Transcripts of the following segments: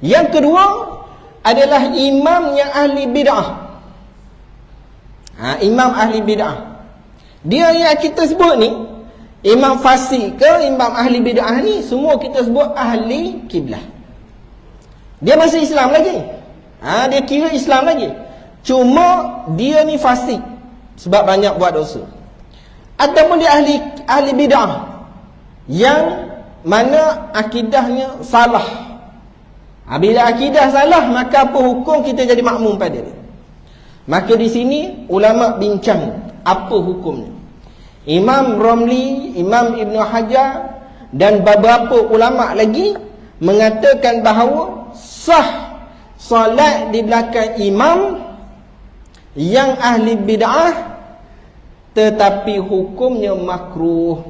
Yang kedua adalah imam yang ahli bid'ah. Imam ahli bid'ah. Dia yang kita sebut ni, imam fasik ke imam ahli bid'ah ni, semua kita sebut ahli kiblah. Dia masih Islam lagi. Dia kira Islam lagi. Cuma dia ni fasik sebab banyak buat dosa. Ataupun dia ahli bid'ah yang mana akidahnya salah. Bila akidah salah, maka apa hukum kita jadi makmum pada dia? Maka di sini ulama bincang apa hukumnya. Imam Romli, Imam Ibn Hajar dan beberapa ulama lagi mengatakan bahawa sah solat di belakang imam yang ahli bid'ah, tetapi hukumnya makruh.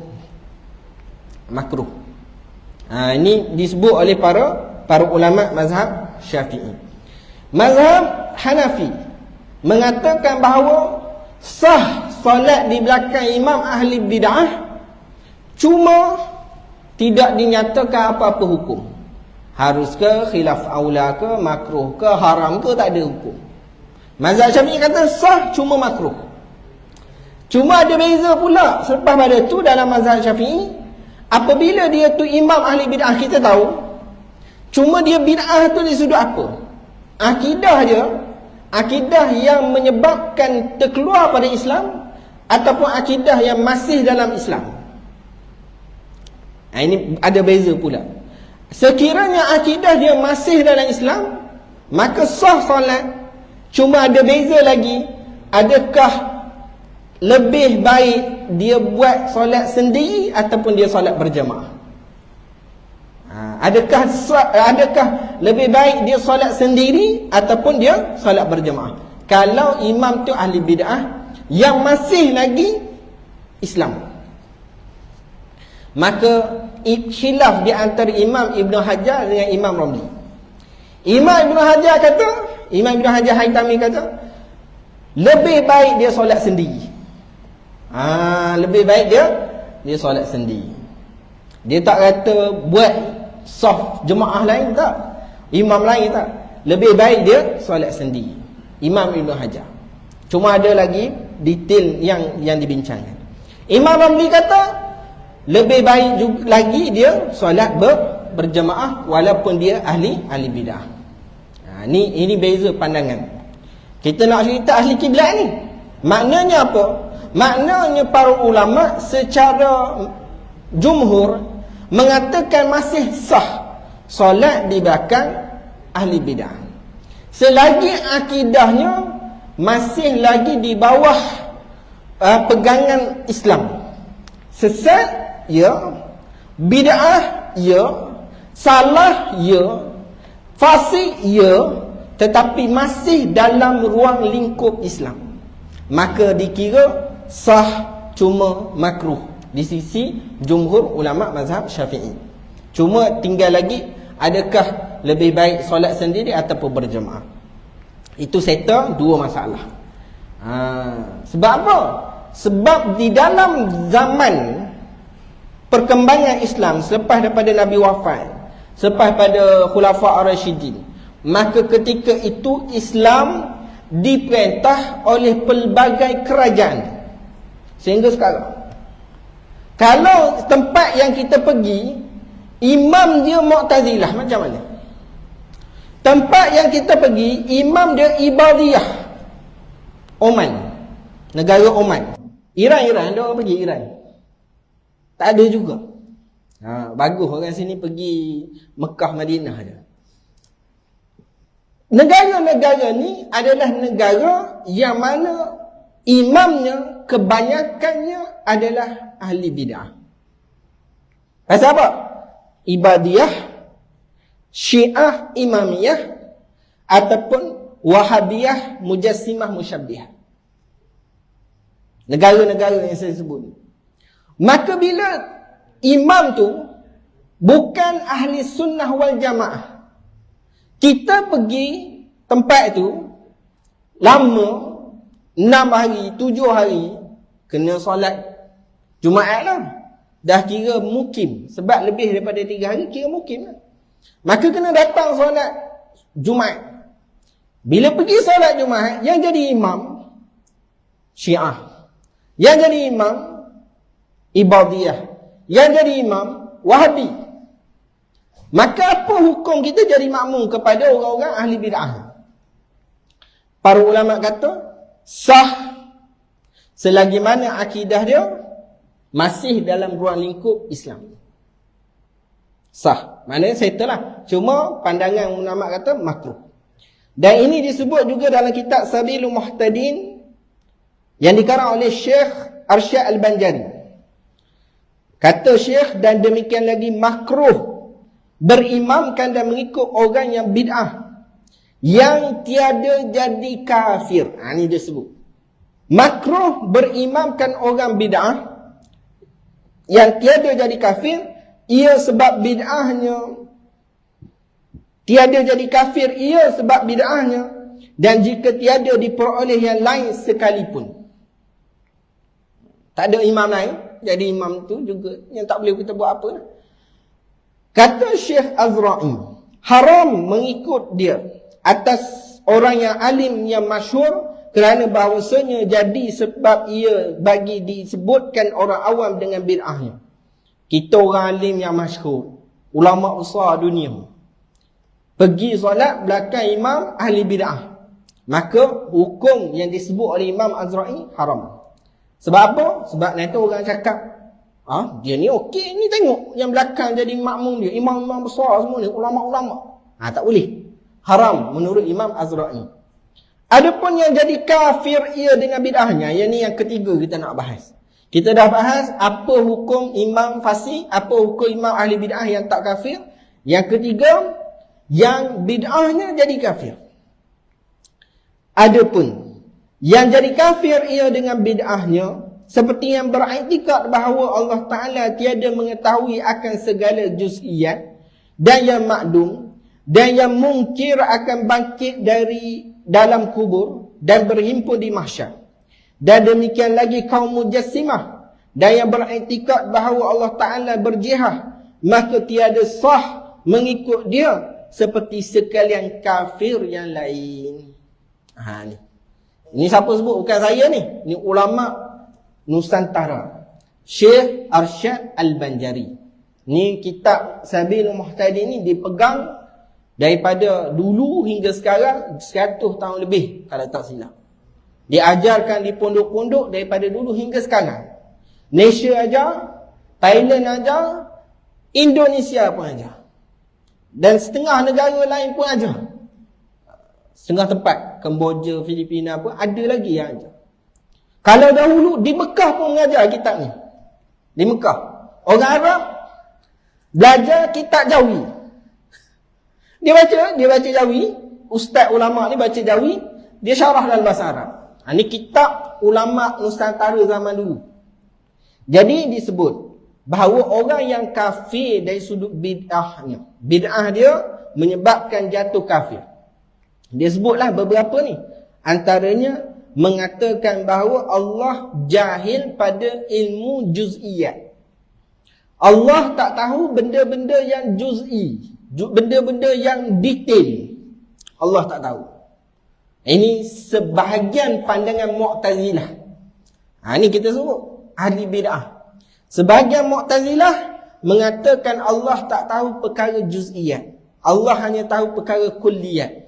Makruh. Ini disebut oleh para ulama mazhab Syafi'i. Mazhab Hanafi mengatakan bahawa sah solat di belakang imam ahli bid'ah, cuma tidak dinyatakan apa-apa hukum. Harus ke, khilaf aula ke, makruh ke, haram ke, tak ada hukum. Mazhab Syafi'i kata sah, cuma makruh. Cuma ada beza pula selepas pada tu dalam mazhab Syafi'i. Apabila dia tu imam ahli bid'ah, kita tahu, cuma dia bid'ah tu di sudut apa? Akidah dia, akidah yang menyebabkan terkeluar pada Islam, ataupun akidah yang masih dalam Islam. Ini ada beza pula. Sekiranya akidah dia masih dalam Islam, maka sah solat. Cuma ada beza lagi, adakah lebih baik dia buat solat sendiri ataupun dia solat berjamaah? Adakah lebih baik dia solat sendiri ataupun dia solat berjamaah? Kalau imam tu ahli bid'ah yang masih lagi Islam, maka khilaf di antara Imam Ibn Hajar dengan Imam Romli. Imam Ibn Hajar kata, Imam Ibn Hajar Haytami kata, lebih baik dia solat sendiri. Lebih baik dia solat sendiri. Dia tak kata buat saf jemaah lain, tak, imam lain, tak. Lebih baik dia solat sendiri, Imam Ibn Hajar. Cuma ada lagi detail yang dibincangkan. Imam Ramli kata lebih baik juga lagi dia solat berjemaah walaupun dia ahli bidah. Ini beza pandangan. Kita nak cerita ahli kiblat ni, maknanya apa? Maknanya para ulama secara jumhur mengatakan masih sah solat di belakang ahli bidah selagi akidahnya masih lagi di bawah pegangan Islam. Sesat ya, bid'ah ya, salah ya, fasik ya, tetapi masih dalam ruang lingkup Islam, maka dikira sah, cuma makruh di sisi jumhur ulama mazhab Syafi'i. Cuma tinggal lagi, adakah lebih baik solat sendiri ataupun berjemaah? Itu settle dua masalah. Sebab apa? Sebab di dalam zaman perkembangan Islam selepas daripada Nabi wafat, selepas pada Khulafa' Ar-Rasyidin, maka ketika itu Islam diperintah oleh pelbagai kerajaan. Sehingga sekarang, kalau tempat yang kita pergi imam dia Mu'tazilah, macam mana? Tempat yang kita pergi imam dia Ibadiyah, Oman, negara Oman, Iran ada orang pergi Iran? Tak ada juga. Bagus orang sini pergi Mekah, Madinah je. Negara-negara ni adalah negara yang mana imamnya kebanyakannya adalah ahli bid'ah. Pasal apa? Ibadiyah, Syiah Imamiyah, ataupun Wahabiyah, Mujassimah, Musyabbihah. Negara-negara yang saya sebut. Maka bila imam tu bukan ahli sunnah wal jamaah, kita pergi tempat tu lama, 6 hari, 7 hari, kena solat Jumaat lah. Dah kira mukim. Sebab lebih daripada 3 hari, kira mukim lah. Maka kena datang solat Jumaat. Bila pergi solat Jumaat, yang jadi imam Syiah, yang jadi imam Ibadiyah, yang jadi imam Wahabi. Maka apa hukum kita jadi makmum kepada orang-orang ahli bid'ah? Para ulama kata sah selagi mana akidah dia masih dalam ruang lingkup Islam. Sah. Maknanya settle lah. Cuma pandangan ulama kata makruh. Dan ini disebut juga dalam kitab Sabilul Muhtadin yang dikarang oleh Syekh Arsyad Al-Banjari. Kata Syekh, dan demikian lagi makruh berimamkan dan mengikut orang yang bid'ah yang tiada jadi kafir. Ini dia sebut. Makruh berimamkan orang bid'ah yang tiada jadi kafir, ia sebab bid'ahnya. Tiada jadi kafir ia sebab bid'ahnya, dan jika tiada diperoleh yang lain sekalipun. Tak ada imam lain, jadi imam tu juga yang tak boleh kita buat apa. Kata Syekh Azra'i, haram mengikut dia atas orang yang alim yang masyhur, kerana bahawasanya jadi sebab ia bagi disebutkan orang awam dengan bid'ahnya. Kita orang alim yang masyhur, ulama besar dunia, pergi solat belakang imam ahli bid'ah, maka hukum yang disebut oleh Imam Azra'i haram. Sebab apa? Sebab nanti orang cakap, dia ni okey ni, tengok yang belakang jadi makmum dia, imam-imam besar semua ni, ulama-ulama. Tak boleh. Haram menurut Imam Azra'i. Adapun yang jadi kafir ia dengan bid'ahnya, yang ni yang ketiga kita nak bahas. Kita dah bahas apa hukum imam fasik, apa hukum imam ahli bid'ah yang tak kafir. Yang ketiga, yang bid'ahnya jadi kafir. Adapun yang jadi kafir ia dengan bid'ahnya, seperti yang beriktikad bahawa Allah Ta'ala tiada mengetahui akan segala juz'iyat, dan yang makdum, dan yang mungkir akan bangkit dari dalam kubur dan berhimpun di mahsyar. Dan demikian lagi kaum Mujassimah, dan yang beriktikad bahawa Allah Ta'ala berjihad, maka tiada sah mengikut dia seperti sekalian kafir yang lain. Ni. Ini siapa sebut? Bukan saya ni. Ini ulama Nusantara. Syekh Arsyad Al-Banjari. Ni kitab Sabilul Muhtadin ni dipegang daripada dulu hingga sekarang 100 tahun lebih kalau tak silap. Diajarkan di pondok-pondok daripada dulu hingga sekarang. Malaysia ajar, Thailand ajar, Indonesia pun ajar. Dan setengah negara lain pun ajar. Setengah tempat, Kemboja, Filipina pun ada lagi yang ajar. Kalau dahulu di Mekah pun mengajar kitab ni. Di Mekah. Orang Arab belajar kitab Jawi. Dia baca Jawi. Ustaz ulama ni baca Jawi, dia syarah dalam bahasa Arab. Ini kitab ulama Nusantara zaman dulu. Jadi disebut bahawa orang yang kafir dari sudut bid'ahnya, bid'ah dia menyebabkan jatuh kafir. Dia sebutlah beberapa ni. Antaranya mengatakan bahawa Allah jahil pada ilmu juz'iyat. Allah tak tahu benda-benda yang juz'i, benda-benda yang detail. Allah tak tahu. Ini sebahagian pandangan Mu'tazilah. Ini kita sebut ahli bid'ah. Sebahagian Mu'tazilah mengatakan Allah tak tahu perkara juz'iyat. Allah hanya tahu perkara kulliyat.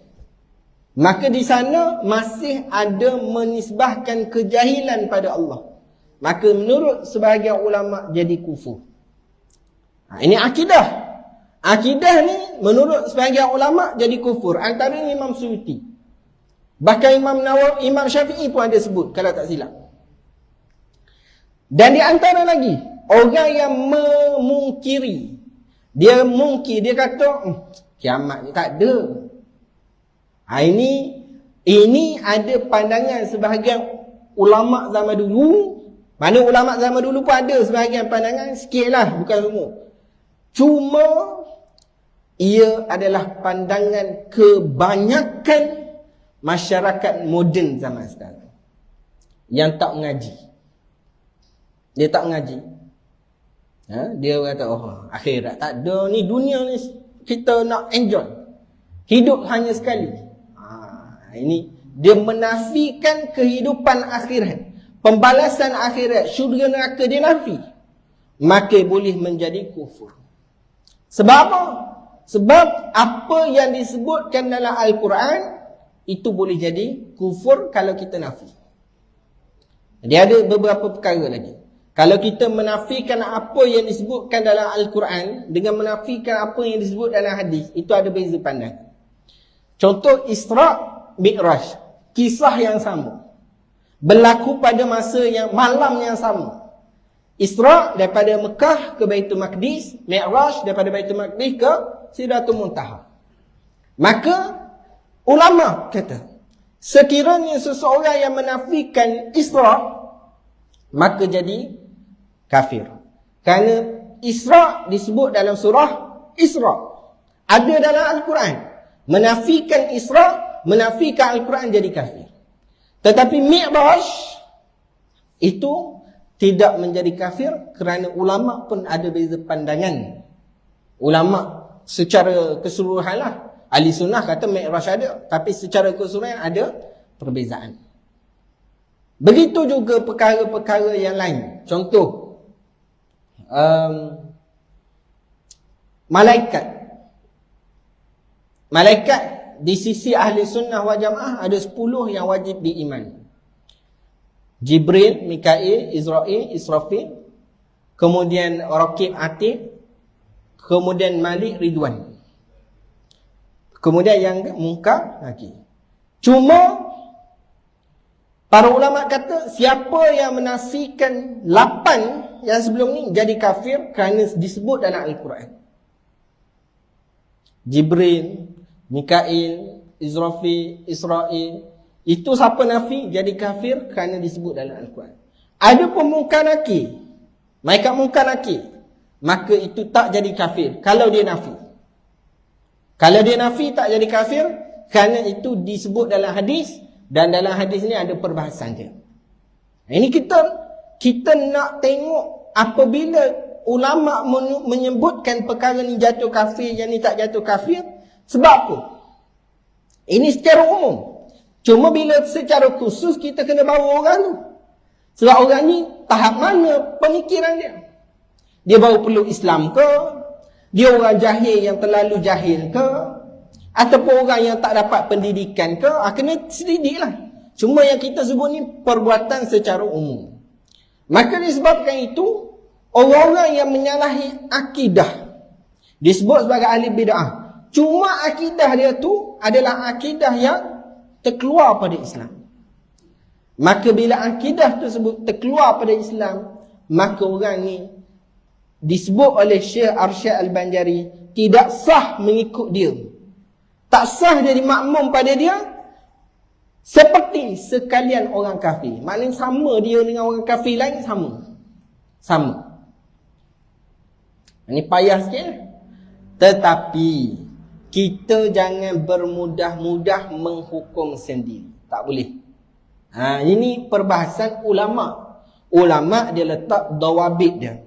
Maka di sana masih ada menisbahkan kejahilan pada Allah. Maka menurut sebahagian ulama jadi kufur. Ini akidah. Akidah ni menurut sebahagian ulama jadi kufur. Antaranya Imam Suyuti. Bahkan Imam Nawawi, Imam Syafi'i pun ada sebut kalau tak silap. Dan di antara lagi, orang yang memungkiri. Dia mungkir, dia kata kiamat ni tak ada. Ini ada pandangan sebahagian ulama zaman dulu. Mana ulama zaman dulu pun ada sebahagian pandangan, sikit lah, bukan semua. Cuma ia adalah pandangan kebanyakan masyarakat moden zaman sekarang yang tak mengaji. Dia tak mengaji. Dia kata akhirat tak ada ni, dunia ni kita nak enjoy. Hidup hanya sekali. Ini dia menafikan kehidupan akhirat. Pembalasan akhirat, syurga neraka dia nafi. Maka boleh menjadi kufur. Sebab apa? Sebab apa yang disebutkan dalam Al-Quran itu boleh jadi kufur kalau kita nafi. Jadi ada beberapa perkara lagi. Kalau kita menafikan apa yang disebutkan dalam Al-Quran dengan menafikan apa yang disebut dalam hadis, itu ada beza pandang. Contoh Isra' Mi'raj, kisah yang sama, berlaku pada masa yang malam yang sama. Isra' daripada Mekah ke Baitul Maqdis, Mi'raj daripada Baitul Maqdis ke Sidratul Muntaha. Maka ulama kata, sekiranya seseorang yang menafikan Isra', maka jadi kafir. Kerana Isra' disebut dalam surah Isra', ada dalam Al-Quran. Menafikan Isra', menafikan Al-Quran jadi kafir. Tetapi Mi'raj itu tidak menjadi kafir kerana ulama' pun ada beza pandangan. Ulama' secara keseluruhan lah. Ahli sunnah kata Mi'raj ada, tapi secara keseluruhan ada perbezaan. Begitu juga perkara-perkara yang lain. Contoh, malaikat. Malaikat di sisi ahli sunnah wal jamaah ada 10 yang wajib diimani. Jibril, Mikail, Israel, Israfil, kemudian Raqib Atid, kemudian Malik, Ridwan. Kemudian yang Munkar, Nakir. Cuma para ulama kata siapa yang menafikan 8 yang sebelum ni jadi kafir kerana disebut dalam Al-Quran. Jibril, Mikail, Israfil, Israel, itu siapa nafi jadi kafir kerana disebut dalam Al-Quran. Ada pun Munkar Nakir, malaikat Munkar Nakir, maka itu tak jadi kafir kalau dia nafi. Kalau dia nafi tak jadi kafir kerana itu disebut dalam hadis, dan dalam hadis ni ada perbahasan dia. Ini kita nak tengok apabila ulama menyebutkan perkara ni jatuh kafir, yang ni tak jatuh kafir, sebab apa? Ini secara umum. Cuma bila secara khusus kita kena bawa orang tu. Sebab orang ni tahap mana pemikiran dia? Dia baru perlu Islam ke? Dia orang jahil yang terlalu jahil ke? Ataupun orang yang tak dapat pendidikan ke? Kena selidik lah. Cuma yang kita sebut ni perbuatan secara umum. Maka disebabkan itu, orang-orang yang menyalahi akidah disebut sebagai ahli bid'ah. Cuma akidah dia tu adalah akidah yang terkeluar pada Islam. Maka bila akidah tersebut terkeluar pada Islam, maka orang ni disebut oleh Syekh Arsyad Al-Banjari tidak sah mengikut dia. Tak sah jadi makmum pada dia seperti sekalian orang kafir. Maknanya sama dia dengan orang kafir lain, sama. Ini payah sikit. Tetapi kita jangan bermudah-mudah menghukum sendiri. Tak boleh. Ini perbahasan ulama'. Ulama' dia letak dawabit dia.